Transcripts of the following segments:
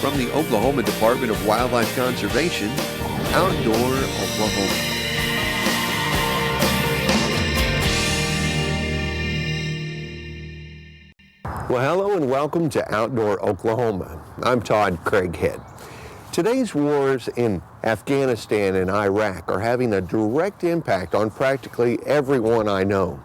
from the Oklahoma Department of Wildlife Conservation, Outdoor Oklahoma. Well, hello and welcome to Outdoor Oklahoma. I'm Todd Craighead. Today's wars in Afghanistan and Iraq are having a direct impact on practically everyone I know.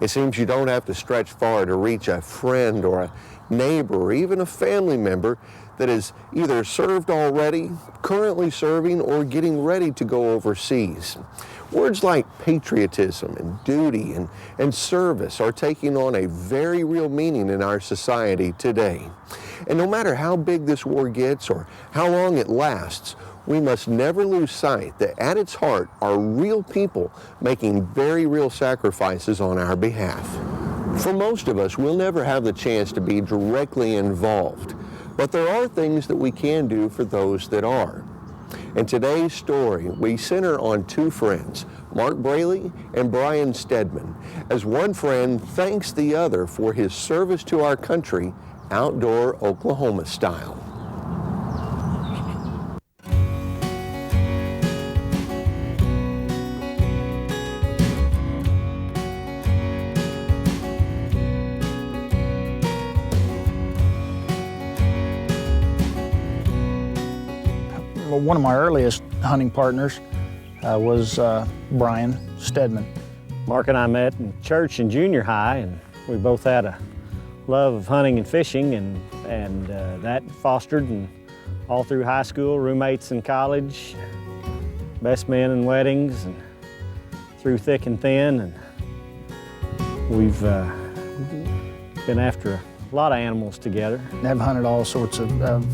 It seems you don't have to stretch far to reach a friend or a neighbor or even a family member that is either served already, currently serving, or getting ready to go overseas. Words like patriotism and duty and service are taking on a very real meaning in our society today. And no matter how big this war gets or how long it lasts, we must never lose sight that at its heart are real people making very real sacrifices on our behalf. For most of us, we'll never have the chance to be directly involved, but there are things that we can do for those that are. In today's story, we center on two friends, Mark Braley and Brian Stedman, as one friend thanks the other for his service to our country, outdoor Oklahoma style. One of my earliest hunting partners was Brian Stedman. Mark and I met in church in junior high, and we both had a love of hunting and fishing, and that fostered and all through high school, roommates in college, best men in weddings, and through thick and thin. And we've been after a lot of animals together. I've hunted all sorts of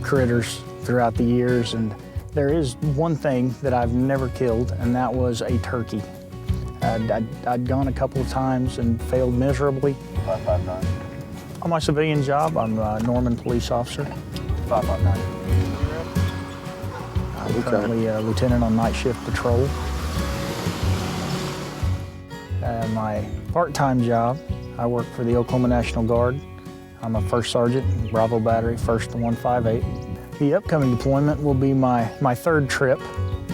critters throughout the years, and there is one thing that I've never killed, and that was a turkey. I'd gone a couple of times and failed miserably. 559. On my civilian job, I'm a Norman police officer. 559. I'm currently a lieutenant on night shift patrol. My part-time job, I work for the Oklahoma National Guard. I'm a first sergeant, Bravo Battery, 1st and 158. The upcoming deployment will be my third trip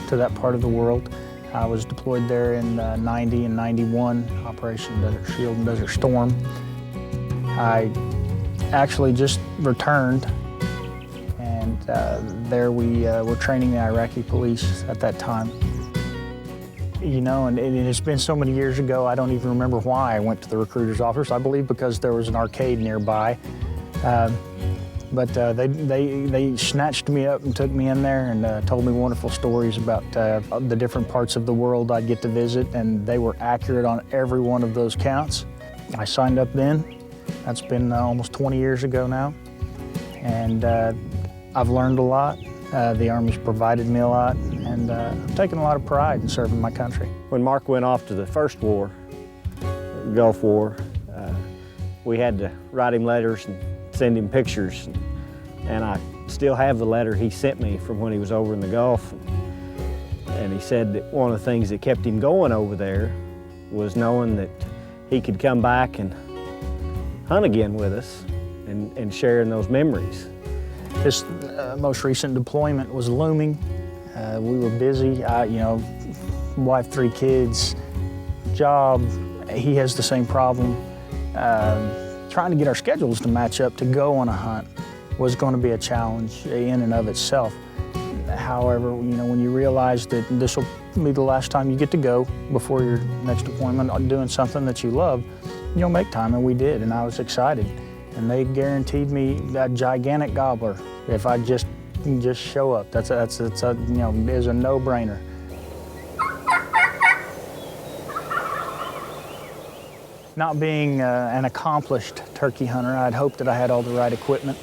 to that part of the world. I was deployed there in 90 and 91, Operation Desert Shield and Desert Storm. I actually just returned, and there we were training the Iraqi police at that time. You know, and it's been so many years ago, I don't even remember why I went to the recruiter's office. I believe because there was an arcade nearby. But they snatched me up and took me in there and told me wonderful stories about the different parts of the world I'd get to visit, and they were accurate on every one of those counts. I signed up then. That's been almost 20 years ago now, and I've learned a lot. The Army's provided me a lot, and I've taken a lot of pride in serving my country. When Mark went off to the first war, Gulf War, we had to write him letters and send him pictures, and I still have the letter he sent me from when he was over in the Gulf. And he said that one of the things that kept him going over there was knowing that he could come back and hunt again with us and sharing those memories. This most recent deployment was looming. We were busy, you know, wife, 3 kids, job. He has the same problem. Trying to get our schedules to match up to go on a hunt was going to be a challenge in and of itself. However, you know, when you realize that this will be the last time you get to go before your next deployment doing something that you love, you'll make time, and we did, and I was excited. And they guaranteed me that gigantic gobbler if I just show up. That's a you know, is a no-brainer. Not being an accomplished turkey hunter, I'd hoped that I had all the right equipment.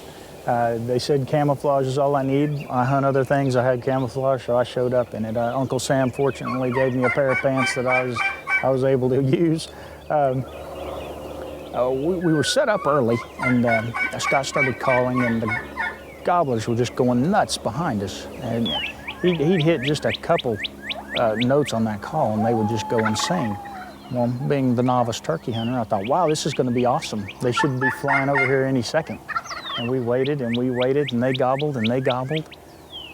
They said camouflage is all I need. I hunt other things, I had camouflage, so I showed up in it. Uncle Sam fortunately gave me a pair of pants that I was able to use. We were set up early, and Scott started calling, and the gobblers were just going nuts behind us. And he'd hit just a couple notes on that call, and they would just go insane. Well, being the novice turkey hunter, I thought, wow, this is going to be awesome. They should be flying over here any second. And we waited and we waited, and they gobbled and they gobbled.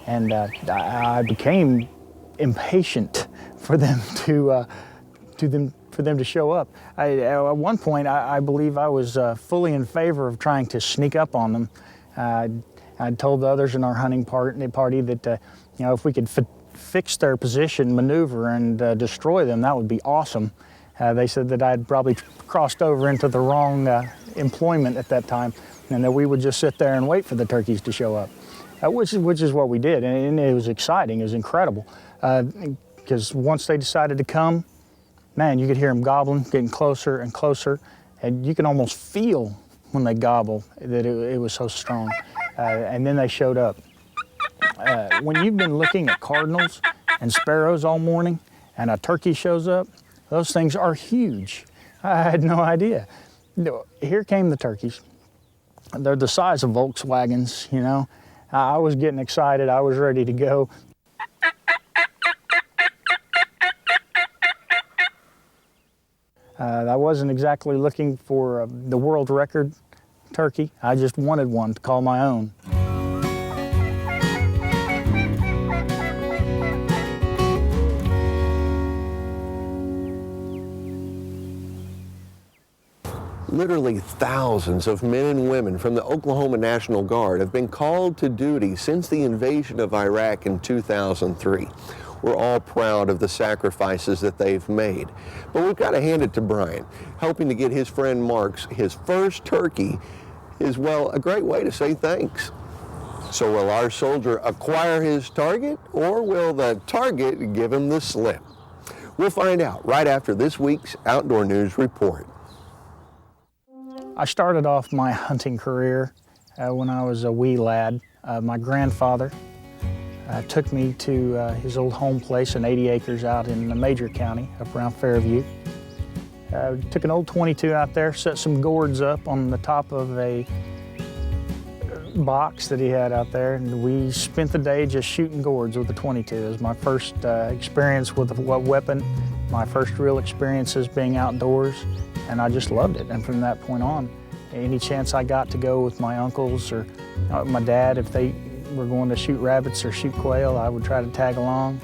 And I became impatient for them to show up. At one point, I believe I was fully in favor of trying to sneak up on them. I told the others in our hunting party that if we could fix their position, maneuver, and destroy them, that would be awesome. They said that I'd probably crossed over into the wrong employment at that time, and that we would just sit there and wait for the turkeys to show up, which is what we did, and it was exciting. It was incredible, because once they decided to come, man, you could hear them gobbling, getting closer and closer, and you can almost feel when they gobble that it was so strong. And then they showed up. When you've been looking at cardinals and sparrows all morning and a turkey shows up, those things are huge. I had no idea. Here came the turkeys. They're the size of Volkswagens, you know. I was getting excited. I was ready to go. I wasn't exactly looking for the world record turkey. I just wanted one to call my own. Literally thousands of men and women from the Oklahoma National Guard have been called to duty since the invasion of Iraq in 2003. We're all proud of the sacrifices that they've made. But we've got to hand it to Brian. Helping to get his friend Mark's his first turkey is, well, a great way to say thanks. So will our soldier acquire his target, or will the target give him the slip? We'll find out right after this week's Outdoor News Report. I started off my hunting career when I was a wee lad. My grandfather took me to his old home place in 80 acres out in Major County, up around Fairview. Took an old 22 out there, set some gourds up on the top of a box that he had out there, and we spent the day just shooting gourds with the 22. It was my first experience with a weapon, my first real experiences being outdoors, and I just loved it. And from that point on, any chance I got to go with my uncles or my dad, if they were going to shoot rabbits or shoot quail, I would try to tag along,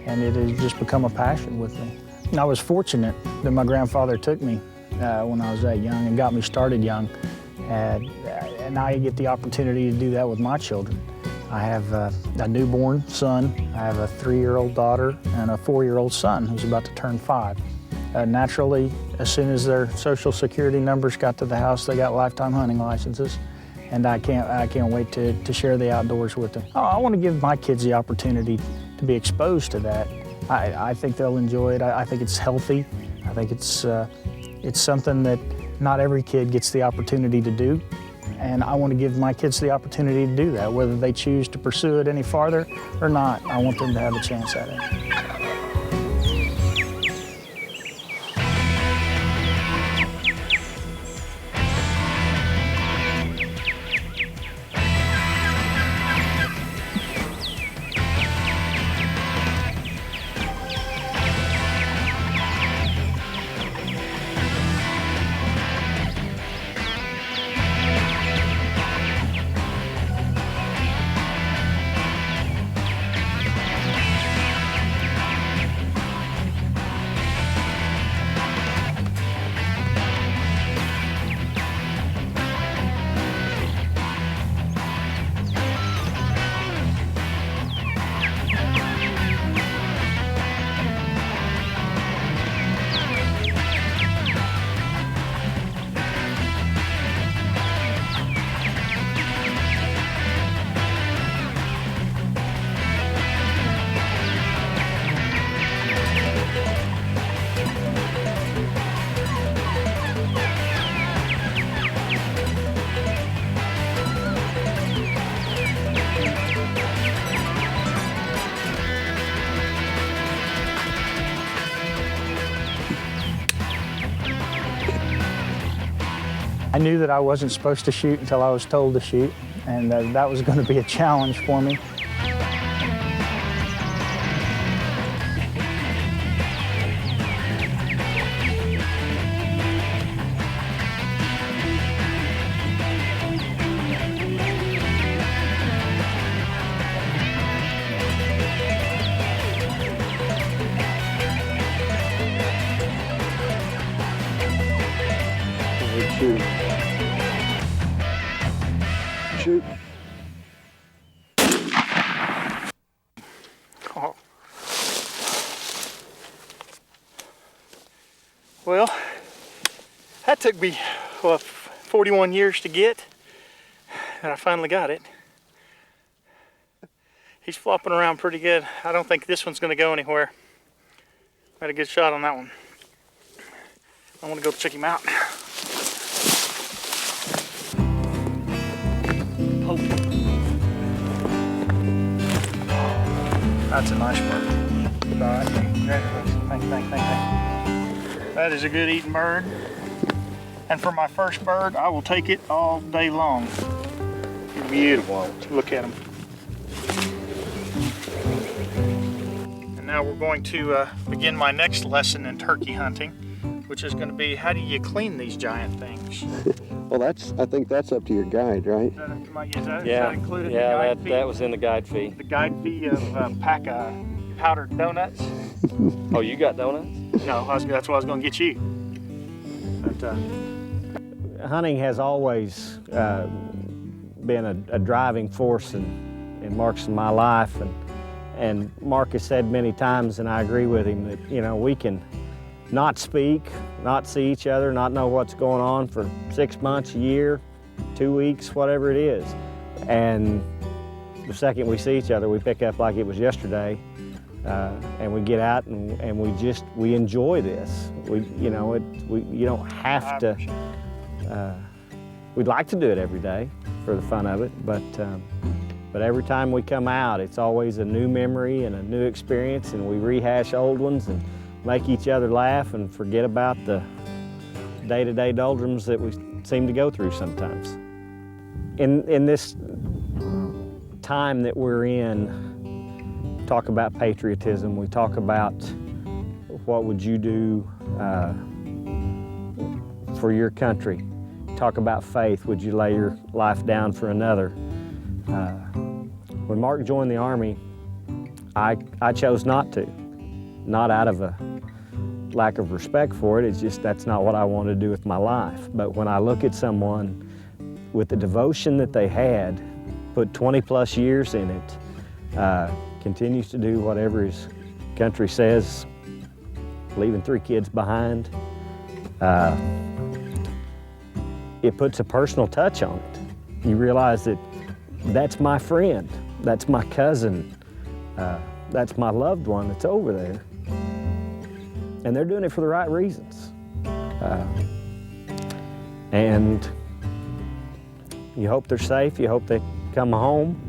and it has just become a passion with me. And I was fortunate that my grandfather took me when I was that young and got me started young, and now I get the opportunity to do that with my children. I have a newborn son, I have a 3-year-old daughter, and a 4-year-old son who's about to turn 5. Naturally, as soon as their social security numbers got to the house, they got lifetime hunting licenses, and I can't wait to share the outdoors with them. I want to give my kids the opportunity to be exposed to that. I think they'll enjoy it. I think it's healthy. I think it's something that not every kid gets the opportunity to do, and I want to give my kids the opportunity to do that, whether they choose to pursue it any farther or not. I want them to have a chance at it. I knew that I wasn't supposed to shoot until I was told to shoot, and that was going to be a challenge for me. Shoot. Oh. Well, that took me 41 years to get, and I finally got it. He's flopping around pretty good. I don't think this one's going to go anywhere. Had a good shot on that one. I want to go check him out. Oh. That's a nice bird. All right, congratulations. Thank you. That is a good eating bird. And for my first bird, I will take it all day long. Beautiful. Look at him. And now we're going to begin my next lesson in turkey hunting, which is going to be, how do you clean these giant things? Well, I think that's up to your guide, right? Is that included in the guide fee? That was in the guide fee. The guide fee of a pack of powdered donuts? Oh, you got donuts? No, that's what I was going to get you. But, Hunting has always been a driving force in Mark's and my life, and Mark has said many times, and I agree with him, that we can not speak, not see each other, not know what's going on for 6 months, a year, 2 weeks, whatever it is, and the second we see each other, we pick up like it was yesterday, and we get out and we enjoy this. You don't have to. We'd like to do it every day for the fun of it, but every time we come out, it's always a new memory and a new experience, and we rehash old ones and make each other laugh and forget about the day-to-day doldrums that we seem to go through sometimes. In this time that we're in, talk about patriotism, we talk about what would you do for your country. Talk about faith, would you lay your life down for another? When Mark joined the Army, I chose not to, not out of a lack of respect for it, it's just that's not what I want to do with my life. But when I look at someone with the devotion that they had, put 20 plus years in it, continues to do whatever his country says, leaving 3 kids behind, it puts a personal touch on it. You realize that that's my friend, that's my cousin, that's my loved one that's over there. And they're doing it for the right reasons. And you hope they're safe, you hope they come home.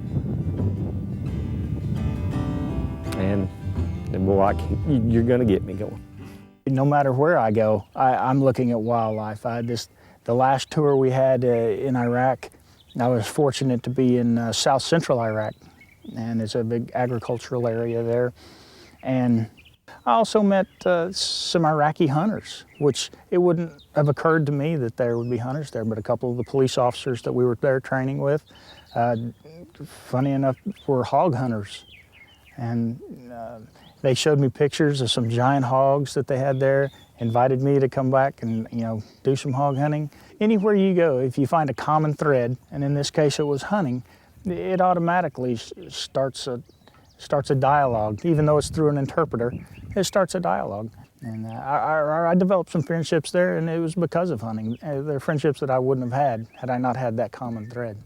And boy, you're gonna get me going. no matter where I go, I'm looking at wildlife. The last tour we had in Iraq, I was fortunate to be in south central Iraq, and it's a big agricultural area there. And I also met some Iraqi hunters, which it wouldn't have occurred to me that there would be hunters there, but a couple of the police officers that we were there training with, funny enough, were hog hunters. And they showed me pictures of some giant hogs that they had there, invited me to come back and do some hog hunting. Anywhere you go, if you find a common thread, and in this case it was hunting, it automatically starts a dialogue. Even though it's through an interpreter, it starts a dialogue. And I developed some friendships there, and it was because of hunting. They're friendships that I wouldn't have had I not had that common thread.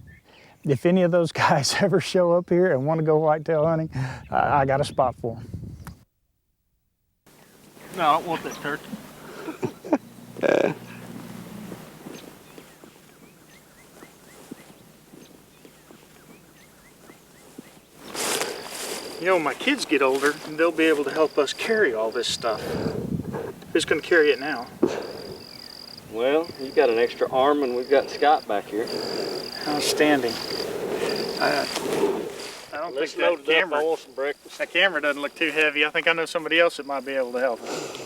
If any of those guys ever show up here and want to go whitetail hunting, I got a spot for them. No, I don't want that turkey. When my kids get older, they'll be able to help us carry all this stuff. Who's going to carry it now? Well, you got an extra arm, and we've got Scott back here. Outstanding. I don't think that camera doesn't look too heavy. I think I know somebody else that might be able to help us.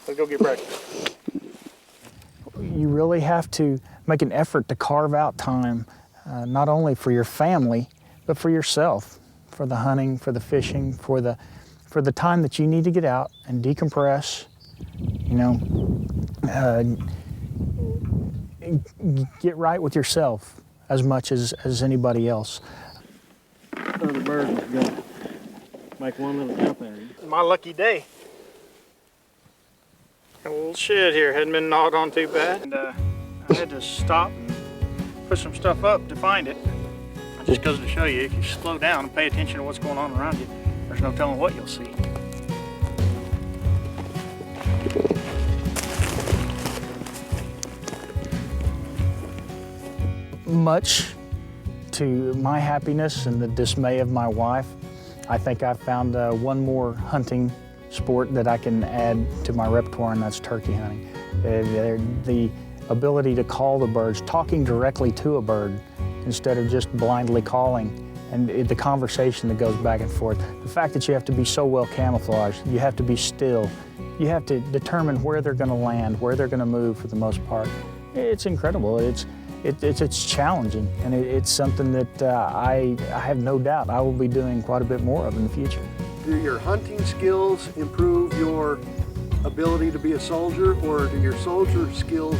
Let's go get breakfast. You really have to make an effort to carve out time, not only for your family, but for yourself, for the hunting, for the fishing, for the time that you need to get out and decompress, get right with yourself. as much as anybody else. Other bird was gonna make one little jump at him. My lucky day. A little shed here hadn't been gnawed on too bad, and I had to stop and put some stuff up to find it. It just goes to show you, if you slow down and pay attention to what's going on around you, there's no telling what you'll see. Much to my happiness and the dismay of my wife, I think I've found one more hunting sport that I can add to my repertoire, and that's turkey hunting. The ability to call the birds, talking directly to a bird instead of just blindly calling, and the conversation that goes back and forth. The fact that you have to be so well camouflaged, you have to be still, you have to determine where they're going to land, where they're going to move for the most part. It's incredible. It's challenging, and it's something that I have no doubt I will be doing quite a bit more of in the future. Do your hunting skills improve your ability to be a soldier, or do your soldier skills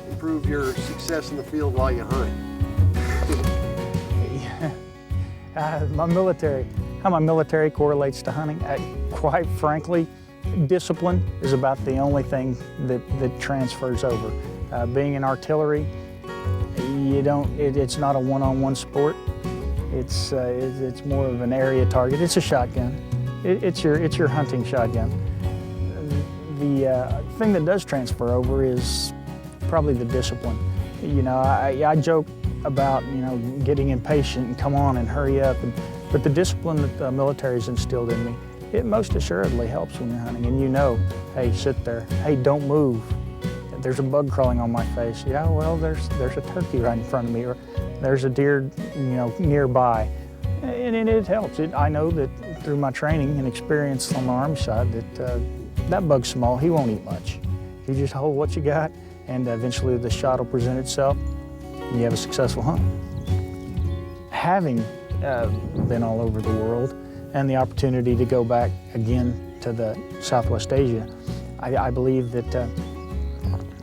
improve your success in the field while you hunt? How my military correlates to hunting, quite frankly, discipline is about the only thing that transfers over. Being in artillery, it's not a one-on-one sport. It's more of an area target. It's a shotgun. It's your hunting shotgun. The thing that does transfer over is probably the discipline. You know, I joke about, you know, getting impatient and come on and hurry up, but the discipline that the military's instilled in me, it most assuredly helps when you're hunting. And you know, hey, sit there. Hey, don't move. There's a bug crawling on my face. Yeah, well, there's a turkey right in front of me, or there's a deer, you know, nearby. And it helps. I know that through my training and experience on the Army side that bug's small, he won't eat much. You just hold what you got, and eventually the shot will present itself, and you have a successful hunt. Having been all over the world and the opportunity to go back again to the Southwest Asia, I believe that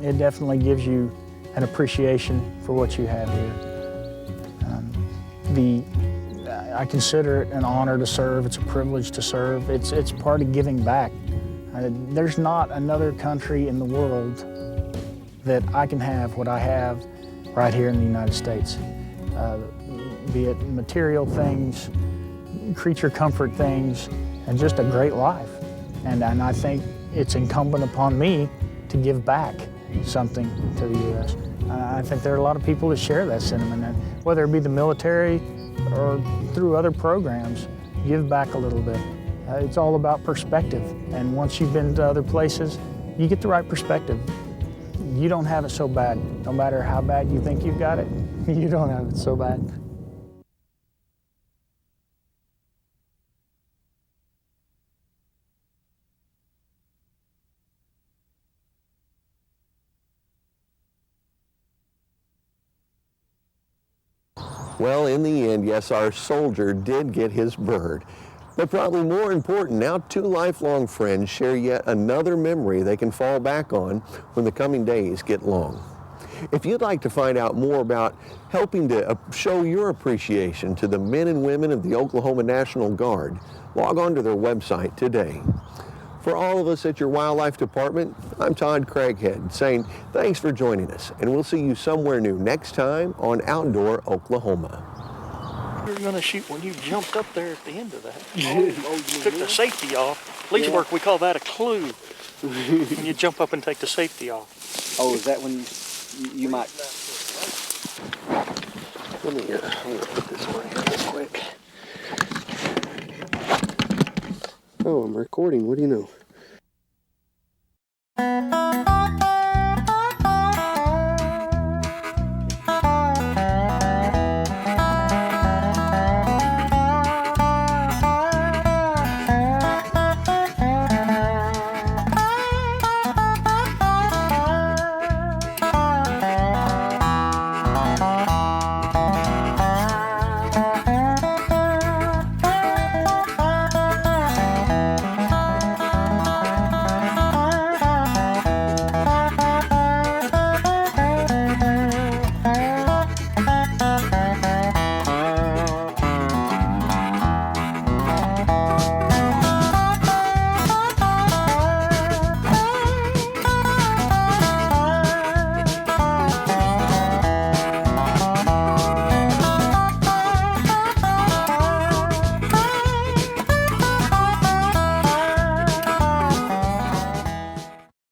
it definitely gives you an appreciation for what you have here. I consider it an honor to serve. It's a privilege to serve. It's part of giving back. There's not another country in the world that I can have what I have right here in the United States. Be it material things, creature comfort things, and just a great life. And I think it's incumbent upon me to give back something to the U.S. I think there are a lot of people that share that sentiment, and whether it be the military or through other programs, give back a little bit. It's all about perspective, and once you've been to other places, you get the right perspective. You don't have it so bad. No matter how bad you think you've got it, you don't have it so bad. Well, in the end, yes, our soldier did get his bird. But probably more important, now two lifelong friends share yet another memory they can fall back on when the coming days get long. If you'd like to find out more about helping to show your appreciation to the men and women of the Oklahoma National Guard, log on to their website today. For all of us at your Wildlife Department, I'm Todd Craighead saying thanks for joining us, and we'll see you somewhere new next time on Outdoor Oklahoma. You were going to shoot when you jumped up there at the end of that. Took the safety off. Police work, we call that a clue. When you jump up and take the safety off. Oh, is that when you might... Let me, I'm going to put this one here real quick. Oh, I'm recording. What do you know?